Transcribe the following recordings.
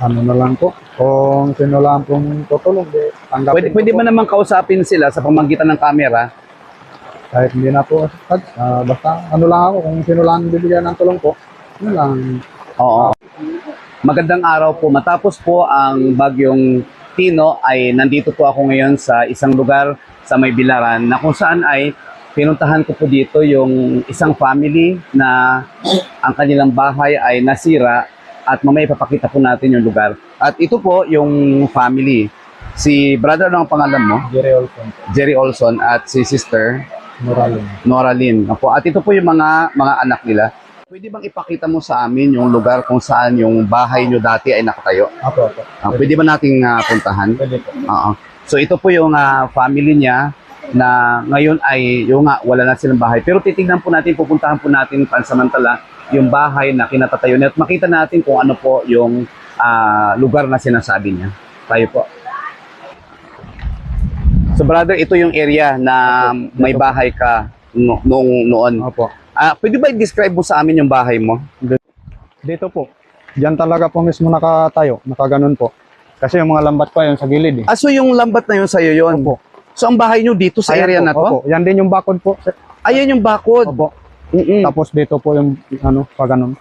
ano na lang po. Kung sino lang pong tutulong, tanggapin Pwede ko ba po. naman kausapin sila sa pamamagitan ng camera? Kahit hindi na po assistance, basta ano lang ako, kung sino lang bibigyan ng tulong po, ano lang. Oo. Magandang araw po. Matapos po ang bagyong Tino ay nandito po ako ngayon sa isang lugar sa May Bilaran na kung saan ay pinuntahan ko po dito yung isang family na ang kanilang bahay ay nasira at mamaya ipapakita po natin yung lugar. At ito po yung family. Si brother, ano ang pangalan mo? Jerry Olson po. Jerry Olson at si sister Moralin. Nora Lynn. Opo. At ito po yung mga anak nila. Pwede bang ipakita mo sa amin yung lugar kung saan yung bahay nyo dati ay nakatayo? Apo. Pwede ba nating puntahan? Pwede po. Oo. So ito po yung family niya na ngayon ay yung wala na silang bahay. Pero titignan po natin, pupuntahan po natin pansamantala yung bahay na kinatatayo niya at makita natin kung ano po yung lugar na sinasabi niya. Tayo po. So brother, ito yung area na may bahay ka noon. Apo. Pwede ba i-describe mo sa amin yung bahay mo? Dito po. Diyan talaga po mismo nakatayo, nakaganon po. Kasi yung mga lambat pa yun sa gilid eh. So yung lambat na yun sa'yo yun? Opo. So ang bahay nyo dito sa Ayan area po, na to? Opo. Yan din yung bakod po. Ayan yung bakod. Opo. Mm-mm. Tapos dito po yung paganon.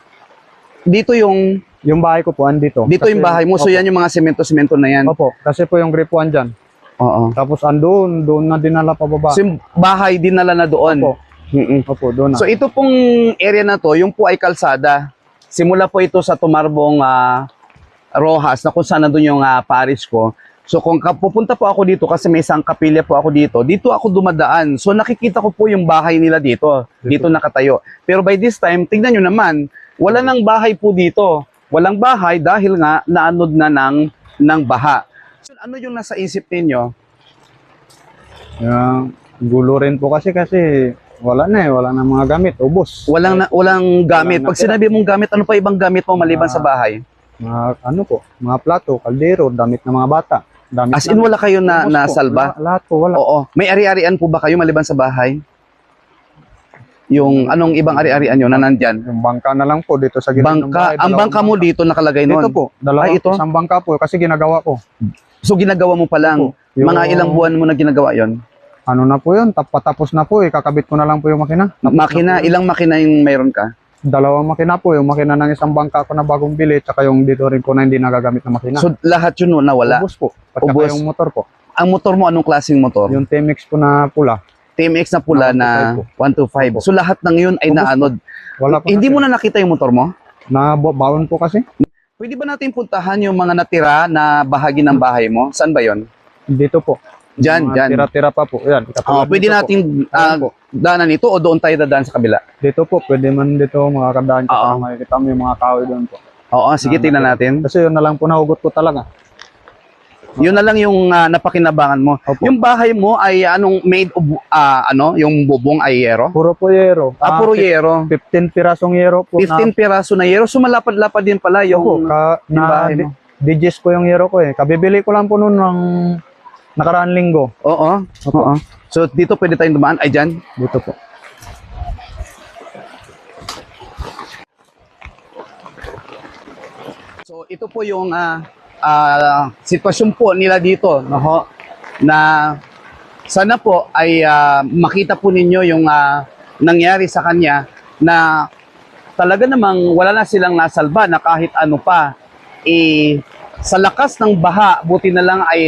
Dito yung Yung bahay ko po andito. dito Kasi- yung bahay mo. So Opo. yan yung mga semento-semento na yan. Opo. Kasi po yung grip 1 dyan. Oo. Tapos doon na dinala pa baba. So yung bahay dinala na doon. Opo. Mm-mm. Opo, doon na. So ito pong area na to, yung po ay kalsada. Simula po ito sa Tumarbong Rojas na kung saan nandun yung parish ko. So kung pupunta po ako dito kasi may isang kapilya po ako dito ako dumadaan. So nakikita ko po yung bahay nila dito nakatayo. Pero by this time, tingnan nyo naman, wala nang bahay po dito. Walang bahay dahil nga naanod na ng baha. So ano yung nasa isip ninyo? Yung gulo rin po kasi wala na mga gamit, ubos. Walang gamit. Pag natira. sinabi mong gamit, ano pa ibang gamit mo maliban sa bahay? Mga plato, kaldero, damit ng mga bata. Damit As in wala kayo na ubos po. nasalba? Lahat po, wala. Oo. May ari-arian po ba kayo maliban sa bahay? Yung anong ibang ari-arian nyo na nandyan? Yung bangka na lang po dito sa gilid ng Bangka. bahay. Ang dalawang bangka mo dito nakalagay Dito noon. po, Ay, ito? isang bangka po kasi ginagawa ko. So ginagawa mo pa lang. Opo. Yung- Mga ilang buwan mo na ginagawa yon? Ano na po yun, patapos na po kakabit ko na lang po yung makina. Tapos Makina, na po yun. ilang makina yung mayroon ka? Dalawang makina po, yung makina ng isang bangka ko na bagong bili, tsaka yung dito rin po na hindi nagagamit na makina. So lahat yun nawala. Ubus po, at saka Ubus. yung motor po. Ang motor mo, anong klaseng motor? Yung TMX po na pula. TMX na pula na 125. Opo. So lahat ng yun ay Ubus po. naanod. Wala pa Hindi kasi. mo na nakita yung motor mo? Baon po kasi. Pwede ba natin puntahan yung mga natira na bahagi ng bahay mo? Saan ba yon? Dito po. Dyan, Mga dyan. Tira-tira pa po. Yan, Pwede dito natin Ayan po. daanan ito o doon tayo dadaan sa kabila? Dito po, pwede man dito mga kandaan ko Oo. para makikita mo yung mga kahoy doon po. Oo, sige, tingnan natin. Kasi yun na lang po nahugot ko talaga. Yun na lang yung napakinabangan mo. Opo. Yung bahay mo ay anong made of, yung bubong ay yero? Puro po yero. Puro yero. 15 pirasong yero po 15 piraso na yero. So malapad-lapad din pala Opo, yung na bahay mo. digest po yung yero ko eh. Kabibili ko lang po noon ng nakaraang linggo. Oo. Oo. So dito pwede tayong dumaan. Ay, dyan. Dito po. So ito po yung sitwasyon po nila dito, no ho, na sana po ay makita po ninyo yung nangyari sa kanya na talaga namang wala na silang nasalba na kahit ano pa. Sa lakas ng baha, buti na lang ay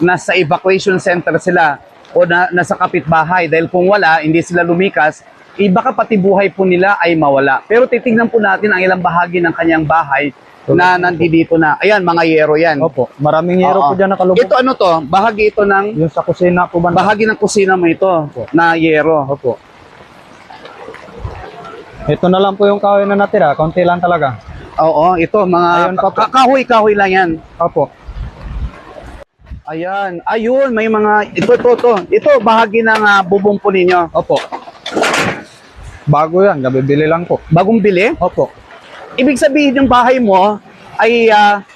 nasa evacuation center sila o nasa kapitbahay dahil kung wala, hindi sila lumikas, baka pati buhay po nila ay mawala. Pero titignan po natin ang ilang bahagi ng kanyang bahay na nandito na. Ayan, mga yero yan. Opo, maraming yero Oo. po dyan nakalubog. Ito ano to? Bahagi ito ng Yung sa kusina po ba? bahagi ng kusina mo ito na yero. Opo. Ito na lang po yung kahoy na natira. Konti lang talaga. Oo, ito mga Ayun pa po. kahoy-kahoy lang yan. Opo. Ayan, ayun, may mga ito. Ito bahagi ng bubong po ninyo. Opo. Bago yan. Gabibili lang po. Bagong bili. Opo. Ibig sabihin yung bahay mo ay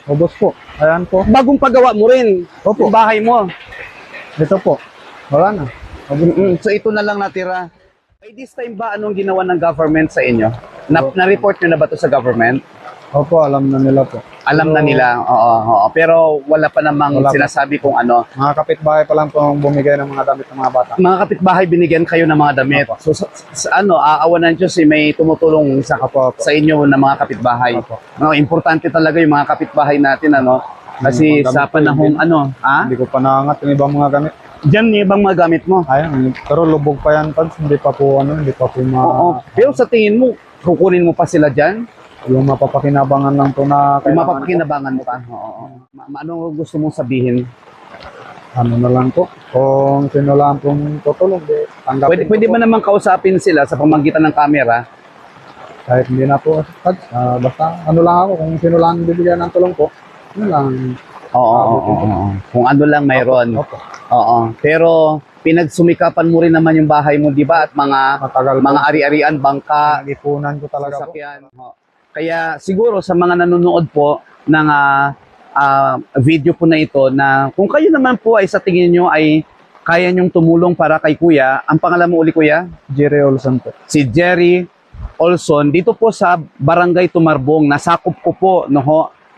Ubos po. Ayan po. bagong pagawa mo rin. Opo. Yung bahay mo. Ito po. Wala na. So ito na lang natira. By this time ba anong ginawa ng government sa inyo? Na-report nyo na ba to sa government? Opo, alam na nila po. Alam na nila, oo. Pero wala pa namang Wala pa. sinasabi kung ano. Mga kapitbahay pa lang po ang bumigay ng mga damit ng mga bata. Mga kapitbahay, binigyan kayo ng mga damit. Opo. So, sa aawan ng Diyos, may tumutulong sa, Opo, opo. sa inyo na mga kapitbahay. Opo. No, importante talaga yung mga kapitbahay natin, ano? Kasi Yung mga sa gamit po, panahong Hindi ko pa naangat yung ibang mga gamit. Diyan yung ibang mga gamit mo. Ayun, pero lubog pa yan, Pads. Hindi pa po Oo. Pero sa tingin mo, kukunin mo pa sila dyan? yung mapapakinabangan lang po na Yung kailangan mapapakinabangan pa? Oo. Ano gusto mong sabihin? ano na lang po. Kung sino lang pong tutulong, tanggapin Pwede ko ba po. naman kausapin sila sa pamamagitan ng camera? Kahit hindi na po, Pads. Basta ano lang ako, kung sino lang bibigyan ng tulong po. Ano lang. Oo. Kung ano lang mayroon. Opo. Oo. Pero pinagsumikapan mo rin naman yung bahay mo, di ba? At Matagal mga ari-arian, bangka, Nag-ipunan ko talaga po. sasakyan. Oo. Kaya siguro sa mga nanonood po ng video po na ito na kung kayo naman po ay sa tingin nyo ay kaya nyong tumulong para kay Kuya, ang pangalan mo uli Kuya? Jerry Olson po. Si Jerry Olson, dito po sa Barangay Tumarbong, nasakop ko po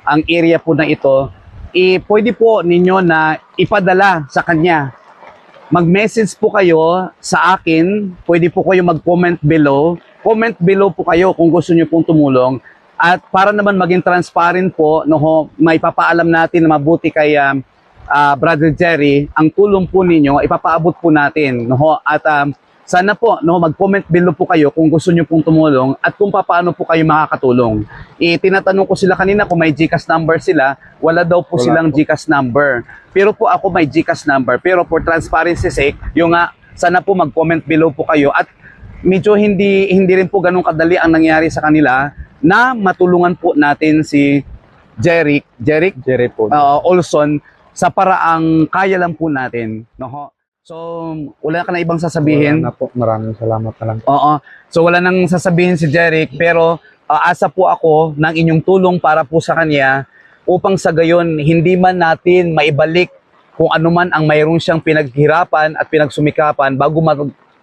ang area po na ito, pwede po ninyo na ipadala sa kanya. Mag-message po kayo sa akin, pwede po kayo mag-comment below. Comment below po kayo kung gusto niyo pong tumulong. At para naman maging transparent po, may papaalam natin na mabuti kay Brother Jerry, ang tulong po ninyo, ipapaabot po natin. At sana po, mag-comment below po kayo kung gusto niyo pong tumulong at kung paano po kayo makakatulong. Tinatanong ko sila kanina kung may GCash number sila, wala daw po Wala silang po. GCash number. Pero po ako may GCash number. Pero for transparency sake, sana po mag-comment below po kayo at medyo hindi rin po ganun kadali ang nangyari sa kanila na matulungan po natin si Jerry Jerry po. Olson sa paraang kaya lang po natin. So, wala ka na ibang sasabihin? Wala na po. Maraming salamat na lang. Oo. So wala nang sasabihin si Jeric, pero asa po ako ng inyong tulong para po sa kanya upang sa gayon hindi man natin maibalik kung ano man ang mayroon siyang pinaghirapan at pinagsumikapan bago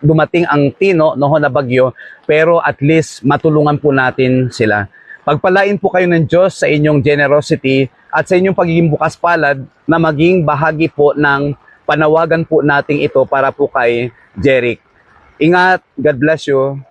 dumating ang tino na bagyo, pero at least matulungan po natin sila. Pagpalain po kayo ng Diyos sa inyong generosity at sa inyong pagiging bukas palad na maging bahagi po ng panawagan po nating ito para po kay Jeric. Ingat, God bless you.